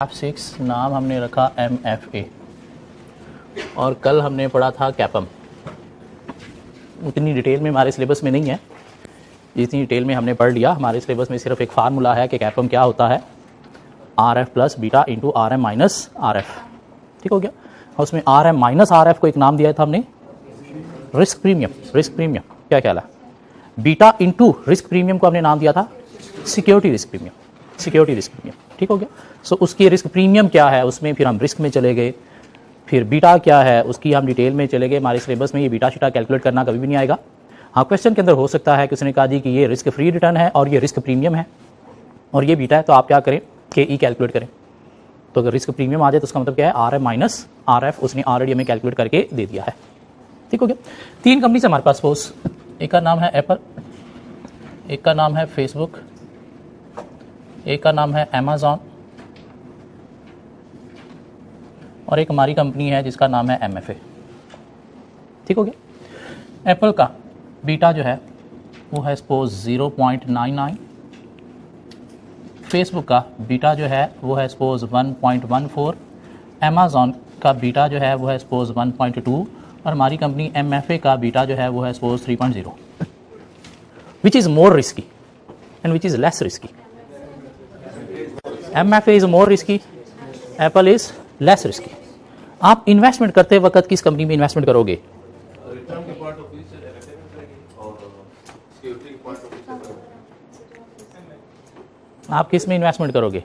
F6 नाम हमने रखा MFA और कल हमने पढ़ा था कैपम। उतनी डिटेल में हमारे सिलेबस में नहीं है, जितनी डिटेल में हमने पढ़ लिया। हमारे सिलेबस में सिर्फ एक फार्मूला है कि कैपम क्या होता है, RF plus beta into RM minus RF। ठीक हो गया। और उसमें RM माइनस RF को एक नाम दिया था हमने रिस्क प्रीमियम। रिस्क प्रीमियम क्या ख्याल है? बीटा इंटू रिस्क प्रीमियम को हमने नाम दिया था security risk premium. Security risk premium ठीक हो गया। सो उसकी रिस्क प्रीमियम क्या है, उसमें फिर हम रिस्क में चले गए। फिर बीटा क्या है उसकी हम डिटेल में चले गए। हमारे सिलेबस में ये बीटा शीटा कैलकुलेट करना कभी भी नहीं आएगा। हाँ, क्वेश्चन के अंदर हो सकता है कि उसने कहा जी कि ये रिस्क फ्री रिटर्न है और ये रिस्क प्रीमियम है और ये बीटा है, तो आप क्या करें कि ई कैलकुलेट करें। तो अगर रिस्क प्रीमियम आ जाए तो उसका मतलब क्या है, RM माइनस RF उसने ऑलरेडी हमें कैलकुलेट करके दे दिया है। ठीक हो गया। 3 कंपनी से हमारे पास सपोज, एक का नाम है एप्पल, एक का नाम है फेसबुक, एक का नाम है अमेज़ॉन और एक हमारी कंपनी है जिसका नाम है MFA। ठीक हो गया। एप्पल का बीटा जो है वो है सपोज 0.99, फेसबुक का बीटा जो है वो है सपोज 1.14, अमेज़ॉन का बीटा जो है वो है सपोज 1.2 और हमारी कंपनी MFA का बीटा जो है वो है suppose 3.0। Which is more risky and which is less risky? MFA is more risky, Apple is less risky. आप इन्वेस्टमेंट करते वक्त किस कंपनी में इन्वेस्टमेंट करोगे? आप किस में इन्वेस्टमेंट करोगे?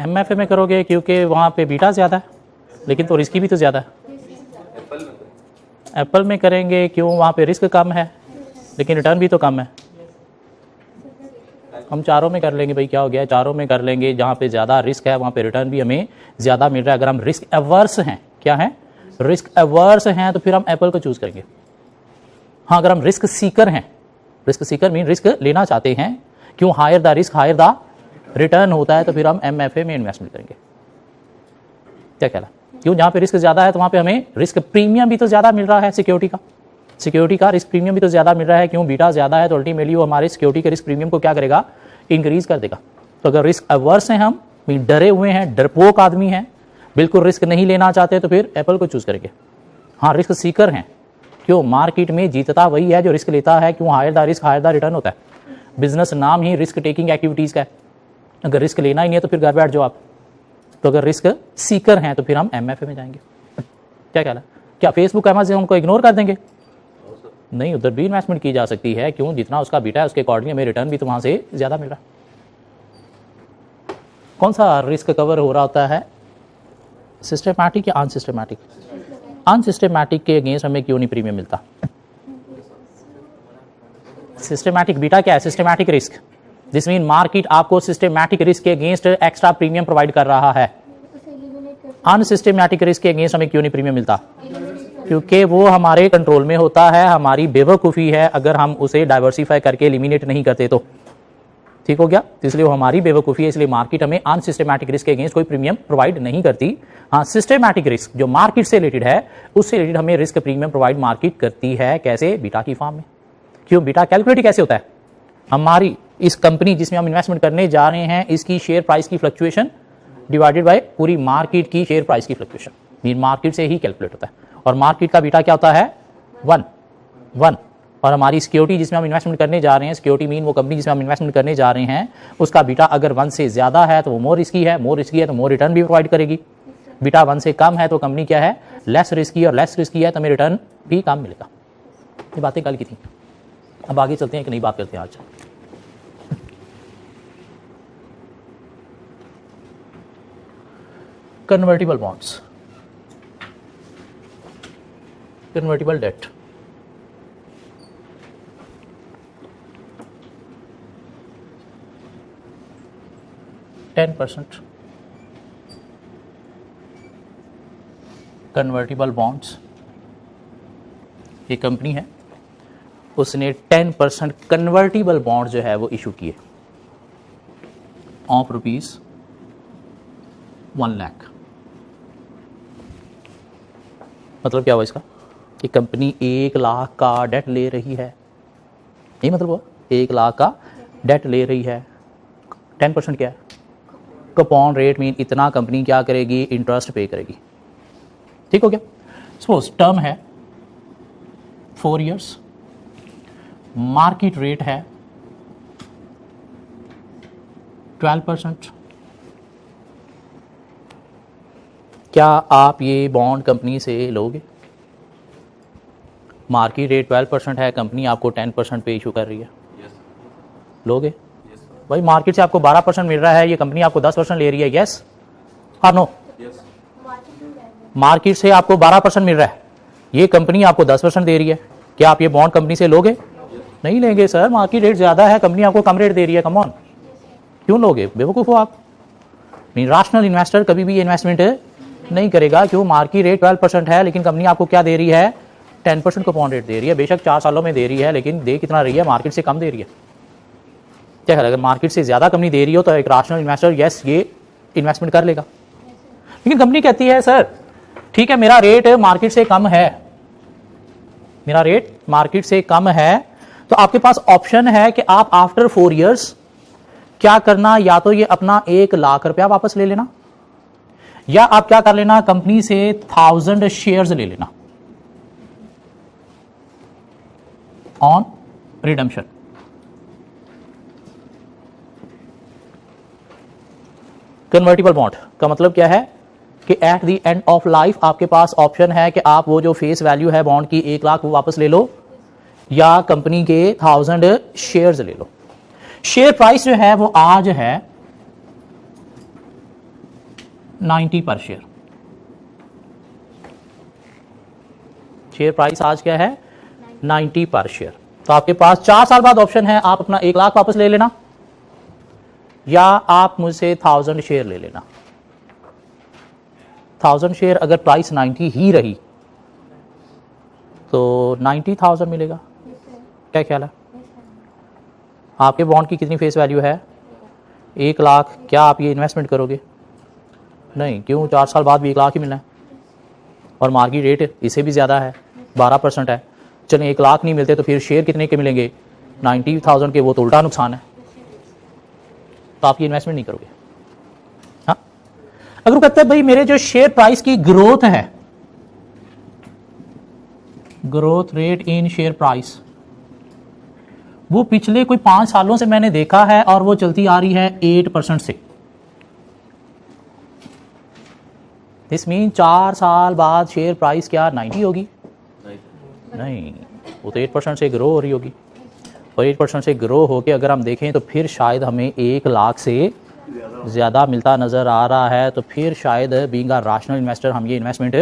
MFA में करोगे क्योंकि वहाँ पे बीटा ज़्यादा है, लेकिन तो रिस्की भी तो ज़्यादा है। एप्पल में करेंगे क्यों? वहाँ पे रिस्क कम है लेकिन रिटर्न भी तो कम है। हम चारों में कर लेंगे भाई, क्या हो गया, चारों में कर लेंगे। जहाँ पे ज़्यादा रिस्क है वहाँ पे रिटर्न भी हमें ज़्यादा मिल रहा है। अगर हम रिस्क एवर्स हैं, क्या है, रिस्क एवर्स हैं, तो फिर हम एप्पल को चूज़ करेंगे। हाँ, अगर हम रिस्क सीकर हैं, रिस्क सीकर मीन रिस्क लेना चाहते हैं, क्यों, higher the risk higher the return होता है, तो फिर हम MFA में इन्वेस्टमेंट करेंगे। क्या कहला, क्यों, जहाँ पे रिस्क ज़्यादा है तो वहाँ पे हमें रिस्क प्रीमियम भी तो ज़्यादा मिल रहा है। सिक्योरिटी का रिस्क प्रीमियम भी तो ज़्यादा मिल रहा है। क्यों, बीटा ज़्यादा है तो अल्टीमेटली वो हमारे सिक्योरिटी के रिस्क प्रीमियम को क्या करेगा, इंक्रीज कर देगा। तो अगर रिस्क अवर्स हैं हम, डरे हुए हैं, डरपोक आदमी हैं, बिल्कुल रिस्क नहीं लेना चाहते, तो फिर एप्पल को चूज़ करेंगे। हाँ, रिस्क सीकर हैं, क्यों, मार्केट में जीतता वही है जो रिस्क लेता है। क्यों, higher the risk higher the return होता है। बिजनेस नाम ही रिस्क टेकिंग एक्टिविटीज़ का है। अगर रिस्क लेना ही नहीं है तो फिर घर बैठ जाओ आप। तो अगर रिस्क सीकर हैं तो फिर हम MFA में जाएंगे। क्या कहना, क्या फेसबुक अमेज़न को इग्नोर कर देंगे? नहीं, उधर भी इन्वेस्टमेंट की जा सकती है। क्यों, जितना उसका बीटा है उसके अकॉर्डिंग हमें रिटर्न भी तो वहाँ से ज़्यादा मिल रहा है। कौन सा रिस्क कवर हो रहा होता है, सिस्टमैटिक या अनसिस्टमैटिक? अनसिस्टमैटिक के अगेंस्ट हमें क्यों नहीं प्रीमियम मिलता? सिस्टमैटिक बीटा क्या है, systematic risk, this mean market आपको सिस्टमैटिक रिस्क के अगेंस्ट एक्स्ट्रा प्रीमियम प्रोवाइड कर रहा है। अनसिस्टमैटिक रिस्क के अगेंस्ट हमें क्यों नहीं प्रीमियम मिलता? क्योंकि वो हमारे कंट्रोल में होता है, हमारी बेवकूफ़ी है अगर हम उसे डाइवर्सिफाई करके एलिमिनेट नहीं करते तो। ठीक हो गया। तो इसलिए वो हमारी बेवकूफ़ी है, इसलिए मार्केट हमें अनसिस्टमैटिक रिस्क के अगेंस्ट कोई प्रीमियम प्रोवाइड नहीं करती। हाँ, सिस्टमैटिक रिस्क जो मार्केट से रिलेटेड है उससे रिलेटेड हमें रिस्क प्रीमियम प्रोवाइड मार्केट करती है। कैसे? बीटा की फॉर्म में। क्यों, बीटा कैलकुलेट कैसे होता है, हमारी इस कंपनी जिसमें हम इन्वेस्टमेंट करने जा रहे हैं इसकी शेयर प्राइस की फ्लक्चुएशन डिवाइडेड बाय पूरी मार्केट की शेयर प्राइस की फ्लक्चुएशन, मीन मार्केट से ही कैलकुलेट होता है। और मार्केट का बीटा क्या होता है, 1 और हमारी सिक्योरिटी जिसमें हम इन्वेस्टमेंट करने जा रहे हैं, सिक्योरिटी मीन वो कंपनी जिसमें हम इन्वेस्टमेंट करने जा रहे हैं, उसका बीटा अगर 1 से ज़्यादा है तो वो मोर रिस्की है, मोर रिस्की है तो मोर रिटर्न भी प्रोवाइड करेगी। बीटा 1 से कम है तो कंपनी क्या है, लेस रिस्की, और लेस रिस्की है तो हमें रिटर्न भी कम मिलेगा। ये बातें कल की थी। अब आगे चलते हैं, एक नई बात करते हैं आज। Convertible bonds, convertible debt. %, Convertible bonds. एक कंपनी है उसने 10% कन्वर्टिबल बॉन्ड जो है वो इशू किए ऑफ ₹1 लाख। मतलब क्या हुआ इसका, कि कंपनी 1 लाख का डेट ले रही है। यही मतलब हुआ, 1 लाख का डेट ले रही है। 10% क्या है, कूपन रेट मीन इतना कंपनी क्या करेगी, इंटरेस्ट पे करेगी। ठीक हो गया। सपोज टर्म है 4 इयर्स, मार्केट रेट है 12%। क्या आप ये बॉन्ड कंपनी से लोगे? मार्केट रेट 12% है, कंपनी आपको 10% पे इशू कर रही है, लोगे? भाई मार्केट से आपको 12% मिल रहा है, ये कंपनी आपको 10% ले रही है, यस और नो? मार्केट से आपको 12% मिल रहा है, ये कंपनी आपको 10% दे रही है, क्या आप ये बॉन्ड कंपनी से लोगे? नहीं लेंगे सर, मार्केट रेट ज्यादा है, कंपनी आपको कम रेट दे रही है, कम ऑन, क्यों लोगे? बेवकूफ हो आप। राशनल इन्वेस्टर कभी भी इन्वेस्टमेंट नहीं करेगा, क्यों? मार्केट रेट 12% है, लेकिन कंपनी आपको क्या दे रही है, 10% कूपन रेट दे रही है। बेशक 4 सालों में दे रही है, लेकिन दे कितना रही है, मार्केट से कम दे रही है। क्या अगर मार्केट से ज्यादा कंपनी दे रही हो तो एक राशनल इन्वेस्टर यस ये इन्वेस्टमेंट कर लेगा। लेकिन कंपनी कहती है सर ठीक है मेरा रेट मार्केट से कम है, मेरा रेट मार्केट से कम है, तो आपके पास ऑप्शन है कि आप आफ्टर 4 इयर्स क्या करना, या तो ये अपना 1 लाख रुपया वापस ले लेना, या आप क्या कर लेना, कंपनी से 1000 शेयर्स ले लेना ऑन रिडम्पशन। कन्वर्टिबल बॉन्ड का मतलब क्या है कि at the end of life आपके पास ऑप्शन है कि आप वो जो फेस वैल्यू है बॉन्ड की 1 लाख वो वापस ले लो, या कंपनी के 1000 शेयर्स ले लो। शेयर प्राइस जो है वो आज है 90 पर शेयर। शेयर प्राइस आज क्या है, 90 पर शेयर। तो आपके पास 4 साल बाद ऑप्शन है, आप अपना 1 लाख वापस ले लेना, या आप मुझसे 1000 शेयर ले लेना। 1000 शेयर अगर प्राइस 90 ही रही तो 90,000 मिलेगा। क्या ख्याल है? आपके बॉन्ड की कितनी फेस वैल्यू है, 1 लाख। क्या आप ये इन्वेस्टमेंट करोगे? नहीं, क्यों? 4 साल बाद भी 1 लाख ही मिलना है, और मार्केट रेट इससे भी ज़्यादा है, 12% है। चलें 1 लाख नहीं मिलते तो फिर शेयर कितने के मिलेंगे, 90,000 के, वो तो उल्टा नुकसान है, तो आप ये इन्वेस्टमेंट नहीं करोगे। हाँ, अगर वो कहते हैं भाई मेरे जो शेयर प्राइस की ग्रोथ है, growth rate in share price, वो पिछले कोई 5 सालों से मैंने देखा है और वो चलती आ रही है 8% से। दिस मीन 4 साल बाद शेयर प्राइस क्या 90 होगी? नहीं, वो तो 8% से ग्रो हो रही होगी, और 8% से ग्रो होके अगर हम देखें तो फिर शायद हमें 1 लाख से ज़्यादा मिलता नज़र आ रहा है, तो फिर शायद बीइंग अ रैशनल इन्वेस्टर हम ये इन्वेस्टमेंट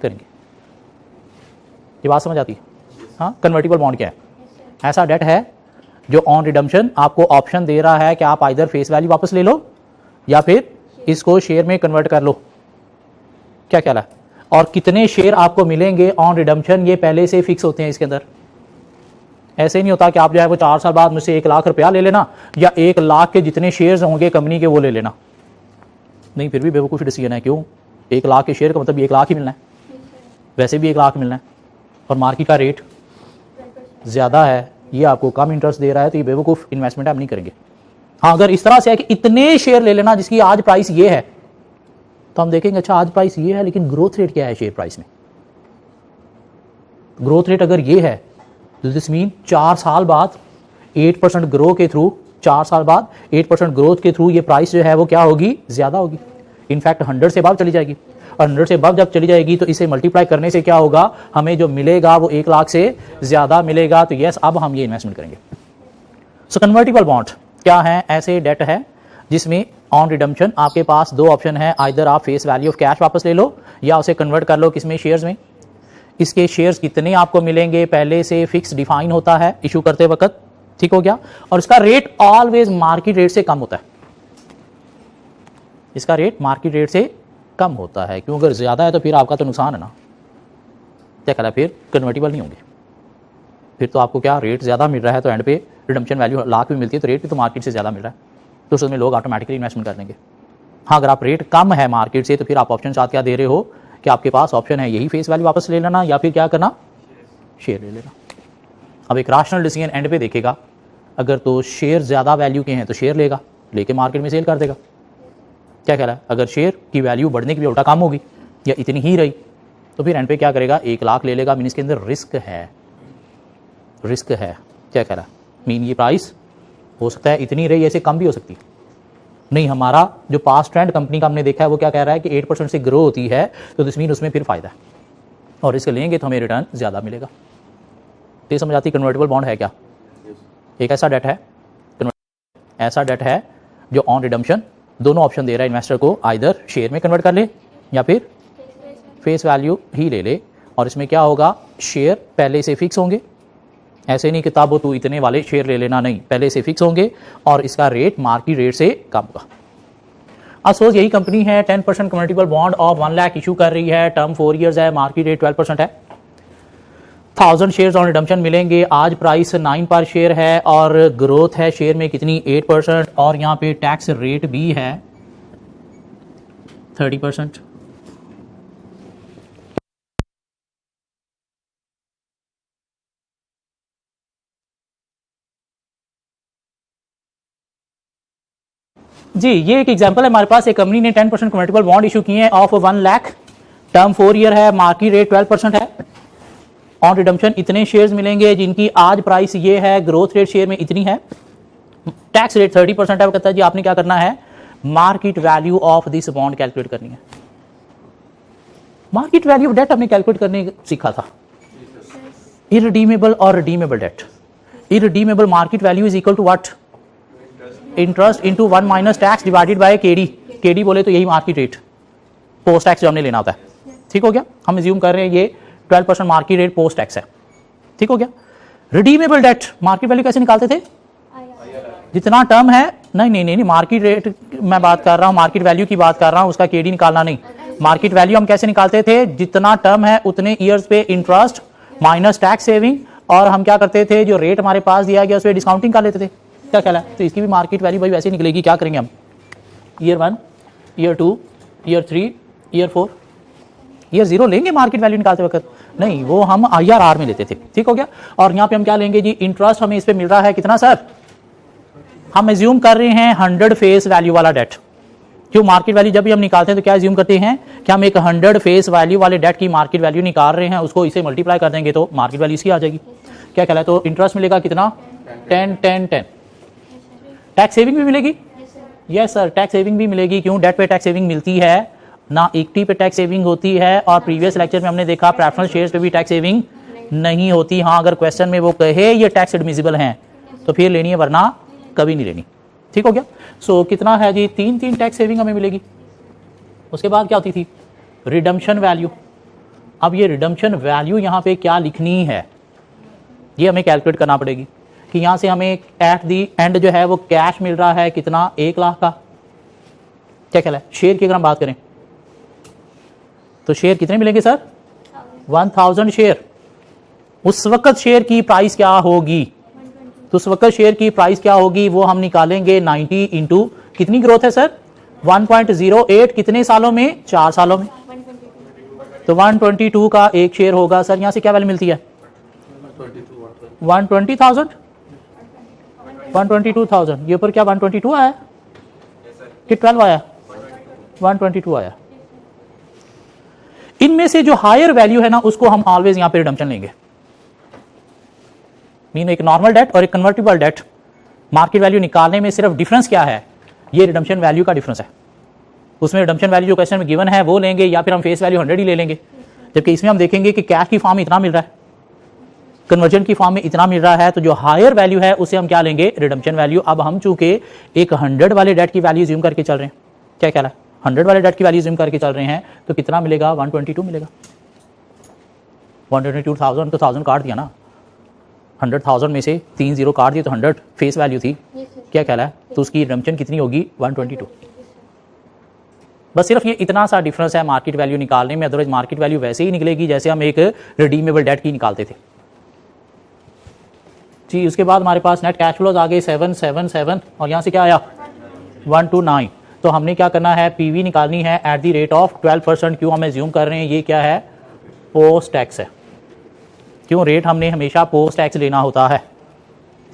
करेंगे। ये बात समझ आती है? हाँ, कन्वर्टिबल बॉन्ड क्या है? ऐसा डेट है जो ऑन रिडम्पशन आपको ऑप्शन दे रहा है कि आप आइदर फेस वैल्यू वापस ले लो या फिर इसको शेयर में कन्वर्ट कर लो। क्या ख्याल है? और कितने शेयर आपको मिलेंगे ऑन रिडम्पशन, ये पहले से फिक्स होते हैं इसके अंदर। ऐसे नहीं होता कि आप जो है वो 4 साल बाद मुझसे 1 लाख रुपया ले लेना, या 1 लाख के जितने शेयर्स होंगे कंपनी के वो ले लेना। नहीं, फिर भी बेवकूफ़ी डिसीजन है। क्यों? 1 लाख के शेयर का मतलब 1 लाख ही मिलना है, वैसे भी 1 लाख मिलना है, और मार्केट का रेट ज़्यादा है, ये आपको कम इंटरेस्ट दे रहा है, तो ये बेवकूफ़ इन्वेस्टमेंट आप नहीं करेंगे। हाँ, अगर इस तरह से है कि इतने शेयर ले लेना जिसकी आज प्राइस ये है, तो हम देखेंगे अच्छा आज प्राइस ये है लेकिन ग्रोथ रेट क्या है शेयर प्राइस में। ग्रोथ रेट अगर ये है तो दिस मीन 4 साल बाद 8% ग्रो के थ्रू, 4 साल बाद 8% ग्रोथ के थ्रू ये प्राइस जो है वो क्या होगी, ज़्यादा होगी। इनफैक्ट 100 से बाद चली जाएगी, और 100 से बाद जब चली जाएगी तो इसे मल्टीप्लाई करने से क्या होगा, हमें जो मिलेगा वो 1 लाख से ज़्यादा मिलेगा। तो यस, अब हम ये इन्वेस्टमेंट करेंगे। सो कन्वर्टिबल बॉन्ड क्या है? ऐसे डेट है जिसमें ऑन रिडम्पशन आपके पास 2 ऑप्शन है, आइदर आप फेस वैल्यू ऑफ कैश वापस ले लो या उसे कन्वर्ट कर लो किसमें, शेयर्स में। इसके शेयर्स कितने आपको मिलेंगे पहले से फिक्स डिफाइन होता है इशू करते वक्त, ठीक हो गया। और इसका रेट ऑलवेज मार्केट रेट से कम होता है, इसका रेट मार्केट रेट से कम होता है। क्यों? अगर ज़्यादा है तो फिर आपका तो नुकसान है ना। क्या कहता है? फिर कन्वर्टिबल नहीं होंगे, फिर तो आपको क्या रेट ज़्यादा मिल रहा है तो एंड पे रिडम्पशन वैल्यू लाख भी मिलती है तो रेट भी तो मार्केट से ज़्यादा मिल रहा है, तो उसमें लोग ऑटोमेटिकली इन्वेस्टमेंट कर देंगे। हाँ, अगर आप रेट कम है मार्केट से तो फिर आप ऑप्शन साथ क्या दे रहे हो कि आपके पास ऑप्शन है यही फेस वैल्यू वापस ले लेना या फिर क्या करना, शेयर ले लेना। अब एक रैशनल डिसीजन एंड पे देखेगा, अगर तो शेयर ज़्यादा वैल्यू के हैं तो शेयर लेगा, लेके मार्केट में सेल कर देगा। क्या कह रहा है, अगर शेयर की वैल्यू बढ़ने की भी उल्टा काम होगी या इतनी ही रही तो फिर एंड पे क्या करेगा, 1 लाख ले लेगा। मीन इसके अंदर रिस्क है, रिस्क है। क्या कह रहा है, मीन ये प्राइस हो सकता है इतनी रही, ऐसे कम भी हो सकती नहीं। हमारा जो पास्ट ट्रेंड कंपनी का हमने देखा है वो क्या कह रहा है कि 8% से ग्रो होती है, तो दिस मीन उसमें फिर फायदा है और रिस्क लेंगे तो हमें रिटर्न ज़्यादा मिलेगा। तो ये समझ आती, कन्वर्टेबल बॉन्ड है क्या, एक ऐसा डेट है, ऐसा डेट है जो ऑन रिडम्पशन दोनों ऑप्शन दे रहा है इन्वेस्टर को, आइदर शेयर में कन्वर्ट कर ले या फिर फेस वैल्यू ही ले ले। और इसमें क्या होगा, शेयर पहले से फिक्स होंगे, ऐसे नहीं किताबों तू इतने वाले शेयर ले लेना, नहीं, पहले से फिक्स होंगे और इसका रेट मार्केट रेट से कम होगा। अब सपोज यही कंपनी है 10% convertible bond of 1 lakh issue कर रही है, टर्म 4 ईयर्स है, मार्केट रेट 12% है, 1000 शेयर्स ऑन रिडम्पशन मिलेंगे, आज प्राइस 9 पर शेयर है और ग्रोथ है शेयर में कितनी, 8%, और यहाँ पे टैक्स रेट भी है 30%। जी ये एक एग्जांपल है हमारे पास, एक कंपनी ने 10% कन्वर्टिबल बॉन्ड इशू किए हैं ऑफ 1 लाख, टर्म 4 ईयर है, मार्केट रेट 12% है, ऑन रिडम्पशन इतने शेयर्स मिलेंगे जिनकी आज प्राइस ये है, ग्रोथ रेट शेयर में इतनी है, टैक्स रेट 30% है। वो कहता है जी आपने क्या करना है, market value of this bond calculate करनी है। मार्केट वैल्यू ऑफ डेट हमने कैलकुलेट करने सीखा था, इररिडीमेबल और redeemable debt. Irredeemable market value is equal to what, interest into 1 minus tax divided by KD. KD बोले तो यही मार्केट रेट पोस्ट टैक्स जो हमने लेना होता है, ठीक हो गया। हम एज्यूम कर रहे हैं ये 12% मार्केट रेट पोस्ट टैक्स है, ठीक हो गया। रिडीमेबल डेट मार्केट वैल्यू कैसे निकालते थे, जितना टर्म है, नहीं मार्केट रेट मैं बात कर रहा हूं, मार्केट वैल्यू की बात कर रहा हूं, उसका केडी निकालना नहीं। मार्केट वैल्यू हम कैसे निकालते थे, जितना टर्म है उतने ईयर्स पे इंटरेस्ट माइनस टैक्स सेविंग, और हम क्या करते थे, जो रेट हमारे पास दिया गया उस पर डिस्काउंटिंग कर लेते थे। क्या ख्याल है, तो इसकी भी मार्केट वैल्यू भाई वैसे निकलेगी। क्या करेंगे हम, year 1, year 2, year 3, year 4, year 0 लेंगे मार्केट वैल्यू निकालते वक्त, नहीं वो हम IRR में लेते थे, ठीक हो गया। और यहाँ पे हम क्या लेंगे जी, इंटरेस्ट हमें इस पे मिल रहा है कितना सर, हम एज्यूम कर रहे हैं 100 फेस वैल्यू वाला डेट। क्यों, मार्केट वैल्यू जब भी हम निकालते हैं तो क्या एज्यूम करते हैं कि हम एक 100 फेस वैल्यू वाले डेट की मार्केट वैल्यू निकाल रहे हैं, उसको इसे मल्टीप्लाई कर देंगे तो मार्केट वैल्यू इसकी आ जाएगी। क्या ख्याल है, तो इंटरेस्ट मिलेगा कितना, 10। टैक्स सेविंग भी मिलेगी, यस सर, टैक्स सेविंग भी मिलेगी। क्यों, डेट पे टैक्स सेविंग मिलती है ना, इक्विटी पे टैक्स सेविंग होती है, और प्रीवियस लेक्चर में हमने देखा प्रेफरेंस शेयर्स पे भी टैक्स सेविंग नहीं होती। हाँ, अगर क्वेश्चन में वो कहे ये टैक्स एडमिसिबल हैं तो फिर लेनी है, वरना कभी नहीं लेनी, ठीक हो गया। सो कितना है जी, 3 टैक्स सेविंग हमें मिलेगी। उसके बाद क्या होती थी, रिडम्पशन वैल्यू। अब ये रिडम्पशन वैल्यू यहाँ पे क्या लिखनी है, ये हमें कैलकुलेट करना पड़ेगी कि यहाँ से हमें एट दी एंड जो है वो कैश मिल रहा है कितना, 1 लाख का। क्या ख्याल है, शेयर की अगर हम बात करें तो शेयर कितने मिलेंगे सर, 1000 शेयर। उस वक्त शेयर की प्राइस क्या होगी, तो उस वक्त शेयर की प्राइस क्या होगी वो हम निकालेंगे 90 इंटू कितनी ग्रोथ है सर, 1.08, कितने सालों में, 4 सालों में, तो 122 का एक शेयर होगा। सर यहाँ से क्या वैल्यू मिलती है, 120,000, 122,000। ये ऊपर क्या 122 आया कि 12 आया, 122 आया। इनमें से जो हायर वैल्यू है ना उसको हम ऑलवेज यहां पे रिडम्पशन लेंगे। मीन एक नॉर्मल डेट और एक कन्वर्टिबल डेट मार्केट वैल्यू निकालने में सिर्फ डिफरेंस क्या है, ये रिडम्पशन वैल्यू का डिफरेंस है। उसमें रिडम्पशन वैल्यू जो क्वेश्चन में गिवन है वो लेंगे, या फिर हम फेस वैल्यू 100 ही ले लेंगे। जबकि इसमें हम देखेंगे कि कैश की फॉर्म में इतना मिल रहा है, कन्वर्जन की फॉर्म में इतना मिल रहा है, तो जो हायर वैल्यू है उसे हम क्या लेंगे, रिडम्पशन वैल्यू। अब हम चूंकि एक 100 वाले डेट की वैल्यू ज्यूम करके चल रहे हैं, क्या कह रहा है, 100 वाले डेट की वैल्यू ज्यूम करके चल रहे हैं, तो कितना मिलेगा, 122 मिलेगा। 122,000 तो 1000 काट दिया ना, 100,000 में से 3 0 काट दिए तो 100 फेस वैल्यू थी। क्या कह रहा है, तो उसकी रिडम्पशन कितनी होगी, 122। बस सिर्फ ये इतना सा डिफरेंस है मार्केट वैल्यू निकालने में, अदरवाइज मार्केट वैल्यू वैसे ही निकलेगी जैसे हम एक रिडीमेबल डेट की निकालते थे जी। उसके बाद हमारे पास नेट कैश फ्लोज आ गए 777, और यहाँ से क्या आया 129। तो हमने क्या करना है, पीवी निकालनी है एट द रेट ऑफ 12%। क्यों हम एज्यूम कर रहे हैं ये क्या है, पोस्ट टैक्स है। क्यों, रेट हमने हमेशा पोस्ट टैक्स लेना होता है,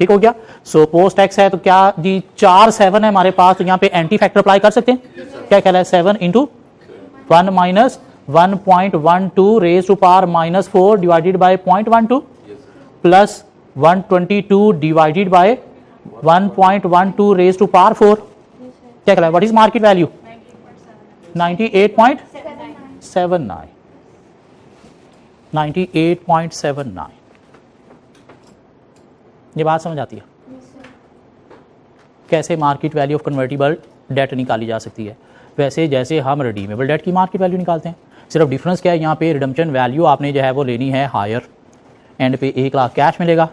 ठीक हो गया। सो पोस्ट टैक्स है तो क्या जी 4 7 है हमारे पास, तो यहाँ पे एंटी फैक्टर अप्लाई कर सकते हैं। क्या कहला है 7 into 1 minus 1.12 raise to power -4 divided by 0.12 plus 122 divided by 1.12 raise to power 4। क्या कहला है व्हाट इज मार्केट वैल्यू 98.79 98.79। ये बात समझ आती है कैसे market value of convertible debt निकाली जा सकती है। वैसे जैसे हम रिडीमेबल डेट की मार्केट वैल्यू निकालते हैं, सिर्फ डिफरेंस क्या है यहाँ पे रिडम्पशन वैल्यू आपने जो है वो लेनी है हायर, एंड पे 1 लाख कैश मिलेगा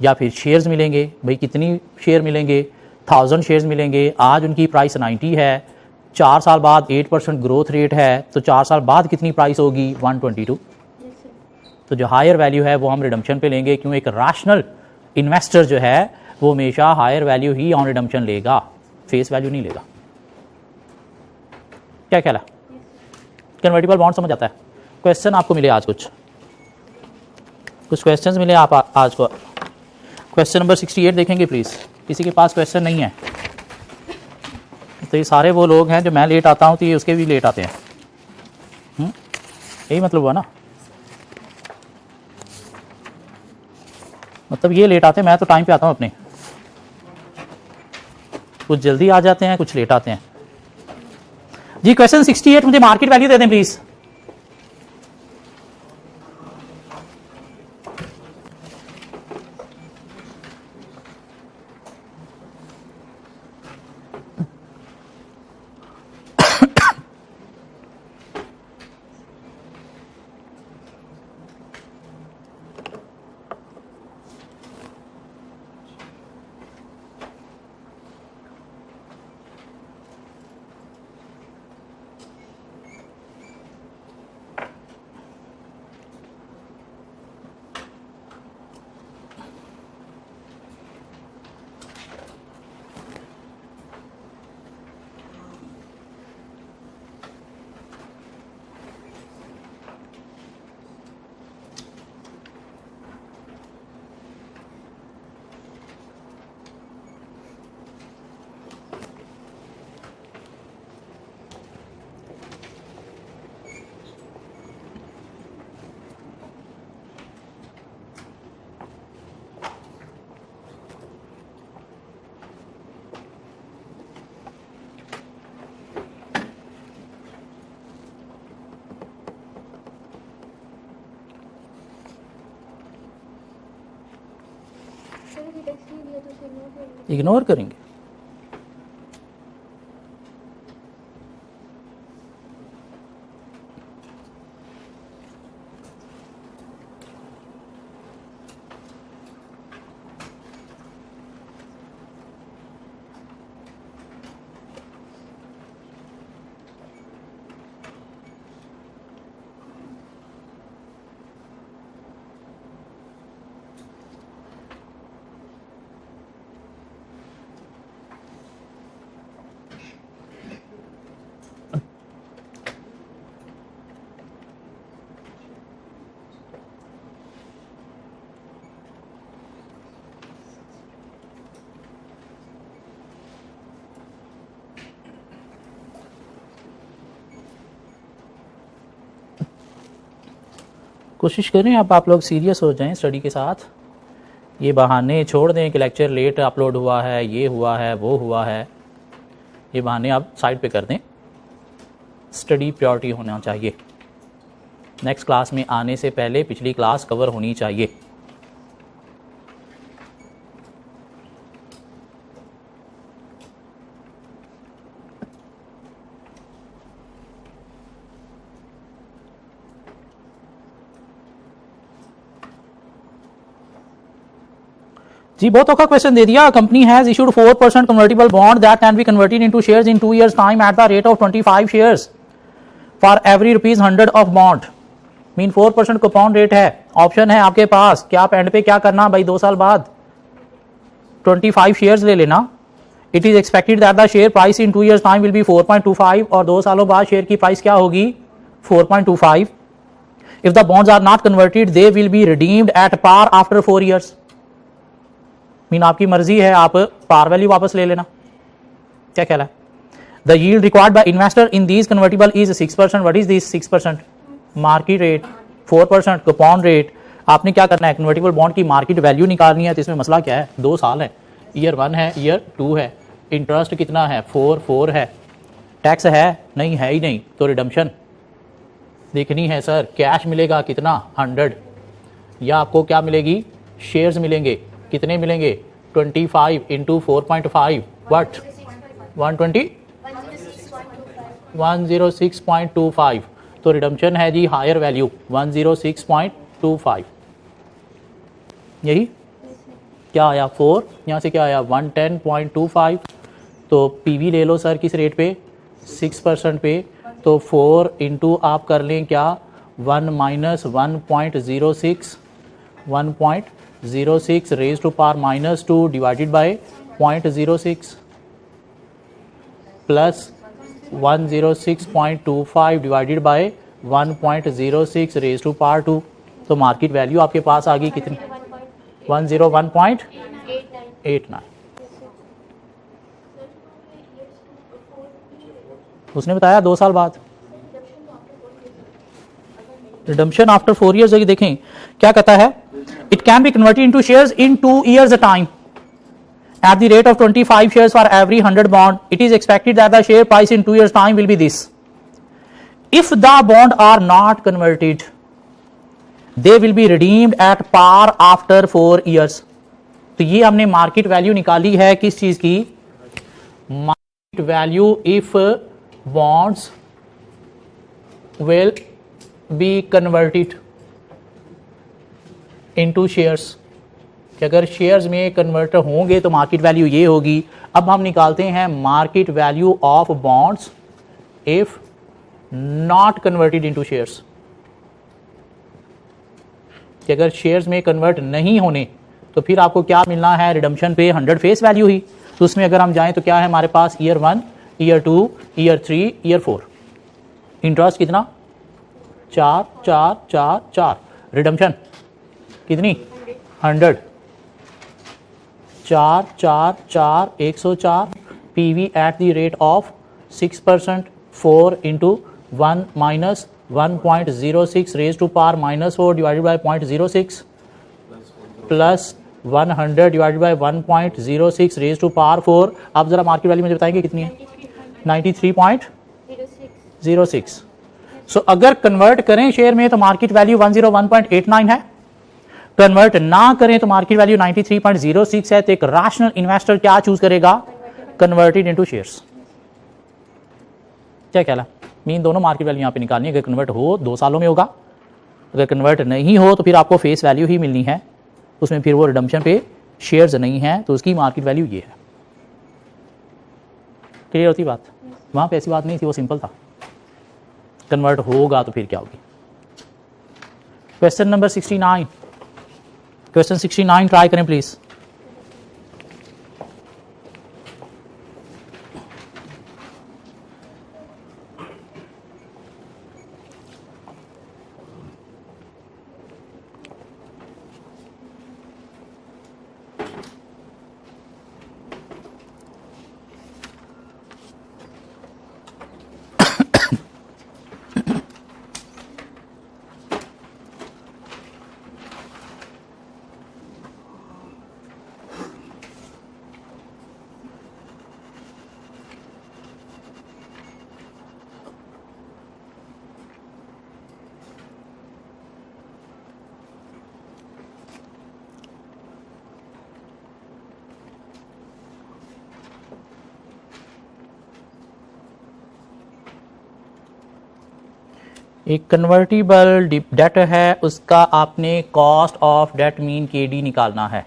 या फिर शेयर्स मिलेंगे। भाई कितनी शेयर मिलेंगे 1000 शेयर्स मिलेंगे। आज उनकी प्राइस 90 है, 4 साल बाद 8% ग्रोथ रेट है, तो 4 साल बाद कितनी प्राइस होगी 122। तो जो हायर वैल्यू है वो हम रिडम्पशन पे लेंगे, क्यों एक रैशनल इन्वेस्टर जो है वो हमेशा हायर वैल्यू ही ऑन रिडम्पशन लेगा, फेस वैल्यू नहीं लेगा। क्या ख्याल है कन्वर्टिबल बॉन्ड समझ आता है। क्वेश्चन आपको मिले आज कुछ क्वेश्चंस मिले आप आज को। क्वेश्चन नंबर 68 देखेंगे प्लीज। किसी के पास क्वेश्चन नहीं है तो ये सारे वो लोग हैं जो मैं लेट आता हूं तो ये उसके भी लेट आते हैं। यही मतलब हुआ ना, मतलब ये लेट आते हैं, मैं तो टाइम पे आता हूं अपने। कुछ जल्दी आ जाते हैं, कुछ लेट आते हैं जी। क्वेश्चन 68 मुझे मार्केट वैल्यू दे दें प्लीज। इग्नोर करेंगे। कोशिश करें अब आप लोग सीरियस हो जाएं स्टडी के साथ। ये बहाने छोड़ दें कि लेक्चर लेट अपलोड हुआ है, ये हुआ है, वो हुआ है, ये बहाने आप साइड पे कर दें। स्टडी प्रायोरिटी होना चाहिए। नेक्स्ट क्लास में आने से पहले पिछली क्लास कवर होनी चाहिए। जी बहुत औखा क्वेश्चन दे दिया। Company has issued 4% convertible bond that can be converted into shares in 2 years time eight the rate of 25 shares for every ₹100 of bond. Mean 4% compound rate है। ऑप्शन है आपके पास कि आप एंड पे क्या करना भाई 2 साल बाद 25 शेयर्स ले लेना। It is expected that the share price in 2 years time will be 4.25 और 2 सालों बाद शेयर की प्राइस क्या होगी 4.25। If the bonds are not converted they will be redeemed at par after 4 years। Mean आपकी मर्जी है, आप पार वैल्यू वापस ले लेना। क्या ख्याल है? The yield required by investor in these convertible is 6%। What is this 6%? Market rate 4%, coupon rate. आपने क्या करना है, कन्वर्टिबल बॉन्ड की मार्केट वैल्यू निकालनी है। तो इसमें मसला क्या है, 2 साल है, ईयर 1 है, ईयर 2 है, इंटरेस्ट कितना है, 4 है, टैक्स है नहीं, है ही नहीं, तो रिडम्पशन देखनी है सर। कैश मिलेगा कितना, 100, या आपको क्या मिलेगी, शेयर्स मिलेंगे। कितने मिलेंगे, 25 इंटू 4.5, वट 120 106.25। तो रिडम्पशन है जी हायर वैल्यू 106.25। यही क्या आया, 4, यहाँ से क्या आया 110.25। तो पीवी ले लो सर किस रेट पे, 6% पे। तो 4 इंटू आप कर लें क्या, 1 minus 1.06, 1.06 raise to power -2 divided by 0.06 plus 106.25 divided by 1.06 raise to power 2। तो मार्केट वैल्यू आपके पास आ गई कितनी, 101.89। उसने बताया 2 साल बाद। Redemption after 4 years। देखें क्या कहता है, it can be converted into shares in 2 years a time at the rate of 25 shares for every 100 bond. It is expected that the share price in 2 years time will be this. If the bond are not converted, they will be redeemed at par after 4 years. तो ये हमने market value निकाली है किस चीज की, market value if bonds will be converted into shares। कि अगर शेयर्स में कन्वर्टर होंगे तो मार्केट वैल्यू ये होगी। अब हम निकालते हैं market value of bonds if not converted into shares. कि अगर शेयर्स में कन्वर्ट नहीं होने तो फिर आपको क्या मिलना है, रिडम्पशन पे 100 फेस वैल्यू ही। तो उसमें अगर हम जाएं तो क्या है हमारे पास, year 1, year 2, year 3, year 4। Interest कितना, 4 4 4 4। रिडम्पशन कितनी, 100। 4 4 4 104। PV at the rate of 6%। 4 into 1 minus 1.06 raise to power -4 divided by 0.06 plus 100 divided by 1.06 raise to power 4। आप जरा मार्केट वैल्यू मुझे बताएंगे कितनी है, 93.06। सो अगर कन्वर्ट करें शेयर में तो मार्केट वैल्यू 101.89 है, कन्वर्ट ना करें तो मार्केट वैल्यू 93.06 है। तो एक रैशनल इन्वेस्टर क्या चूज करेगा, कन्वर्टेड इनटू शेयर्स। क्या ख्याल है, मीन दोनों मार्केट वैल्यू यहां पे निकालनी है। अगर कन्वर्ट हो 2 सालों में होगा, अगर कन्वर्ट नहीं हो तो फिर आपको फेस वैल्यू ही मिलनी है। उसमें फिर वो रिडम्पशन पे शेयर्स नहीं है तो उसकी मार्केट वैल्यू ये है। क्लियर होती बात? वहां पे ऐसी बात नहीं थी, वो सिंपल था। कन्वर्ट होगा तो फिर क्या होगी। क्वेश्चन नंबर 69, क्वेश्चन 69 ट्राई करें प्लीज। एक कन्वर्टिबल डेट है, उसका आपने cost of that mean KD निकालना है।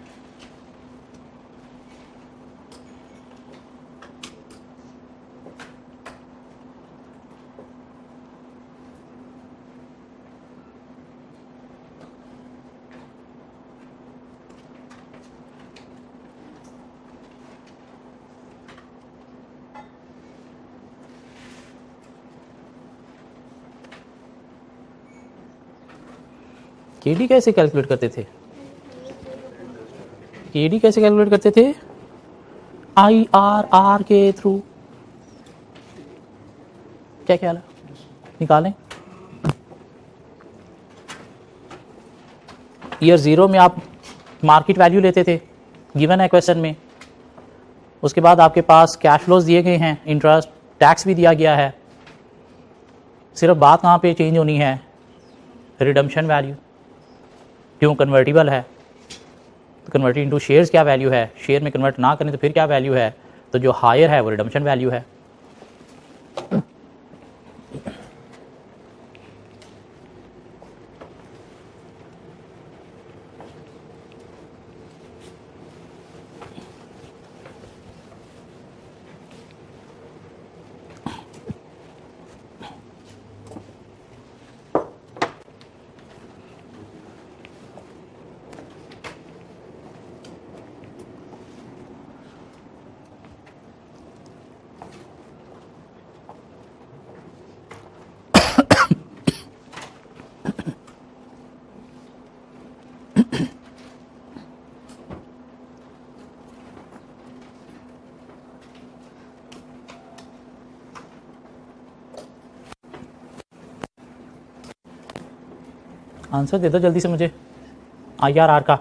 केडी कैसे कैलकुलेट करते थे, केडी कैसे कैलकुलेट करते थे? IRR के थ्रू। क्या ख्याल है? निकालें। ईयर 0 में आप मार्केट वैल्यू लेते थे, गिवन है क्वेश्चन में। उसके बाद आपके पास कैश फ्लोज दिए गए हैं, इंटरेस्ट, टैक्स भी दिया गया है। सिर्फ बात कहाँ पे चेंज होनी है? Redemption value. क्यों? कन्वर्टिबल है, तो कन्वर्टेड इनटू शेयर्स क्या वैल्यू है? शेयर में कन्वर्ट ना करें तो फिर क्या वैल्यू है? तो जो हायर है वो रिडम्पशन वैल्यू है। आंसर दे दो जल्दी से मुझे IRR का।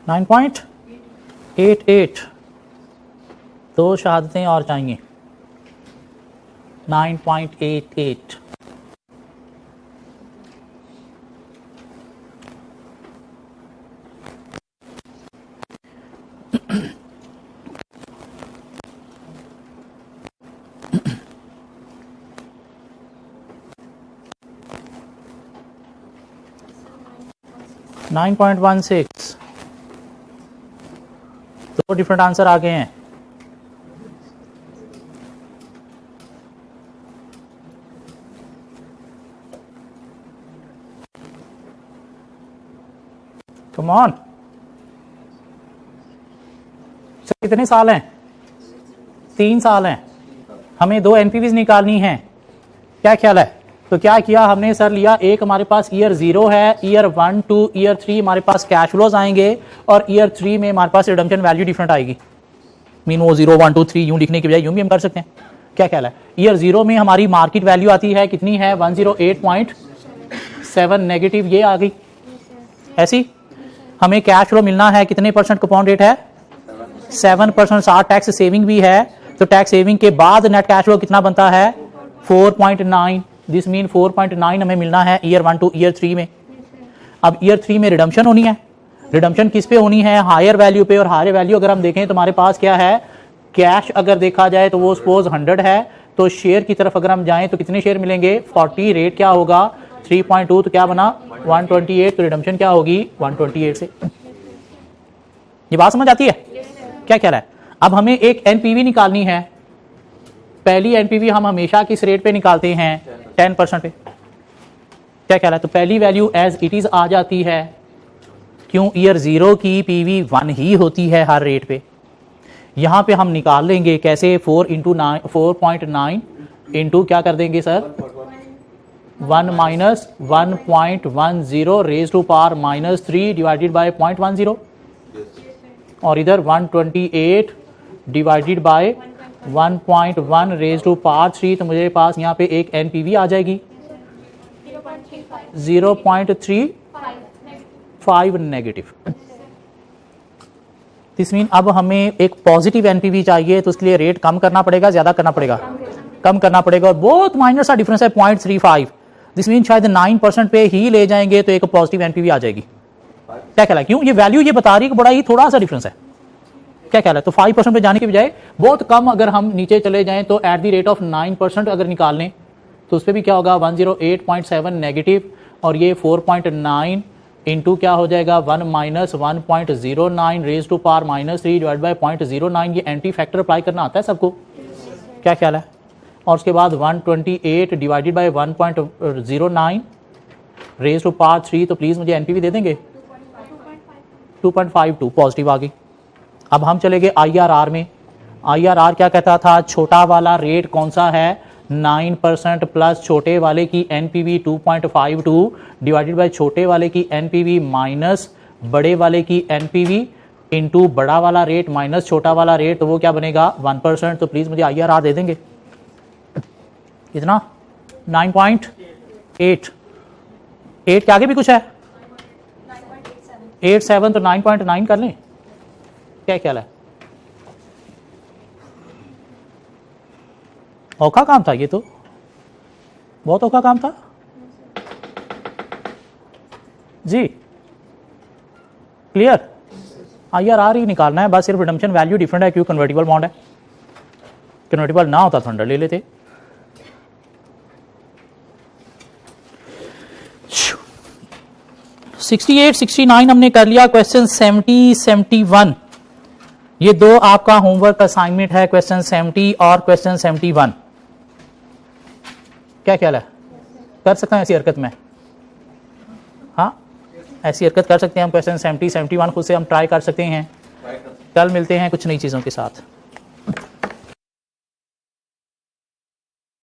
नाइन 9.88। दो शहादतें और चाहिए। 9.88। नाइन 9.16। दो डिफरेंट आंसर आ गए हैं। कम ऑन सर, कितने साल हैं? 3 साल हैं। हमें 2 एनपीवीज निकालनी है। क्या ख्याल है? तो क्या किया हमने सर, लिया एक हमारे पास ईयर 0 है, ईयर 1 2 ईयर 3 हमारे पास कैश फ्लोज आएंगे और ईयर 3 में हमारे पास रिडम्पशन वैल्यू डिफरेंट आएगी। मीन वो 0 1 2 3 यूं लिखने के बजाय यूं भी हम कर सकते हैं। क्या ख्याल है? ईयर 0 में हमारी मार्केट वैल्यू आती है कितनी है? 108.7 नेगेटिव, ये आ गई ऐसी। हमें कैश फ्लो मिलना है कितने % कूपन रेट है? 7%। साथ टैक्स सेविंग भी है, तो टैक्स सेविंग के बाद नेट कैश फ्लो कितना बनता है? 4.9। दिस मीन 4.9 हमें मिलना है ईयर 1 टू ईयर 3 में। अब ईयर 3 में रिडम्पशन होनी है। रिडम्पशन किस पे होनी है? हायर वैल्यू पे। और हायर वैल्यू अगर हम देखें तो हमारे पास क्या है? कैश अगर देखा जाए तो वो सपोज 100 है, तो शेयर की तरफ अगर हम जाएं तो कितने शेयर मिलेंगे? 40। रेट क्या होगा? 3.2, तो क्या बना? 128। तो रिडम्पशन क्या होगी? 128 से। ये बात समझ आती है? क्या ख्याल है? अब हमें एक एनपीवी निकालनी है। पहली एनपीवी हम हमेशा किस रेट पे निकालते हैं? 10% पे। क्या ख्याल है? तो पहली वैल्यू एज इट इज आ जाती है। क्यों? ईयर 0 की पीवी 1 ही होती है हर रेट पे। यहां पे हम निकाल लेंगे कैसे? 4.9 इंटू क्या कर देंगे sir? 1 minus 1.10 raise to power -3 divided by 0.10। और इधर 128 divided by 1.1 raise to power 3। तो मुझे पास यहाँ पे एक एनपीवी आ जाएगी 0.35 नेगेटिव। दिस मीन अब हमें एक पॉजिटिव एनपीवी चाहिए, तो उसके लिए रेट कम करना पड़ेगा, ज्यादा करना पड़ेगा? कम करना पड़ेगा। और बहुत माइनर सा डिफरेंस है 0.35। दिस मीन शायद 9% पे ही ले जाएंगे तो एक पॉजिटिव एनपीवी आ जाएगी। क्या ख्याल है? क्यों? ये वैल्यू ये बता रही है कि बड़ा ही थोड़ा सा डिफरेंस है। क्या ख्याल है? तो 5% पे जाने के बजाय बहुत कम अगर हम नीचे चले जाएं तो एट द रेट ऑफ 9% अगर निकाल लें तो उस पर भी क्या होगा? 108.7 नेगेटिव। और ये 4.9 इंटू क्या हो जाएगा 1 minus 1.09 raise to power -3 divide by 0.09। ये एंटी फैक्टर अप्लाई करना आता है सबको, क्या ख्याल है? और उसके बाद 128 divided by 1.09 raise to power 3, तो प्लीज़ मुझे एनपीवी दे देंगे 2.52 पॉजिटिव आ गई। अब हम चले गए IRR में। IRR क्या कहता था? छोटा वाला रेट कौन सा है? 9% प्लस छोटे वाले की एनपीवी 2.52 डिवाइडेड बाय छोटे वाले की एनपीवी माइनस बड़े वाले की एनपीवी इंटू बड़ा वाला रेट माइनस छोटा वाला रेट, तो वो क्या बनेगा 1%। तो प्लीज मुझे IRR दे देंगे कितना? 9.8। 8 के आगे भी कुछ है? 87, तो 9.9 कर लें, क्या ख्याल है? औखा काम था ये, तो बहुत औखा काम था जी। क्लियर? IRR ही निकालना है बस, सिर्फ रिडम्पशन वैल्यू डिफरेंट है, क्यों कन्वर्टिबल बॉन्ड है। कन्वर्टिबल ना होता तो अंडर ले लेते। सिक्सटी 69 हमने कर लिया। क्वेश्चन 70 71, ये दो आपका होमवर्क असाइनमेंट है, क्वेश्चन 70 और क्वेश्चन 71। क्या ख्याल है? कर सकते हैं ऐसी हरकत में? हाँ, ऐसी हरकत कर सकते हैं हम। क्वेश्चन 70 71 खुद से हम ट्राई कर सकते हैं। कल मिलते हैं कुछ नई चीज़ों के साथ।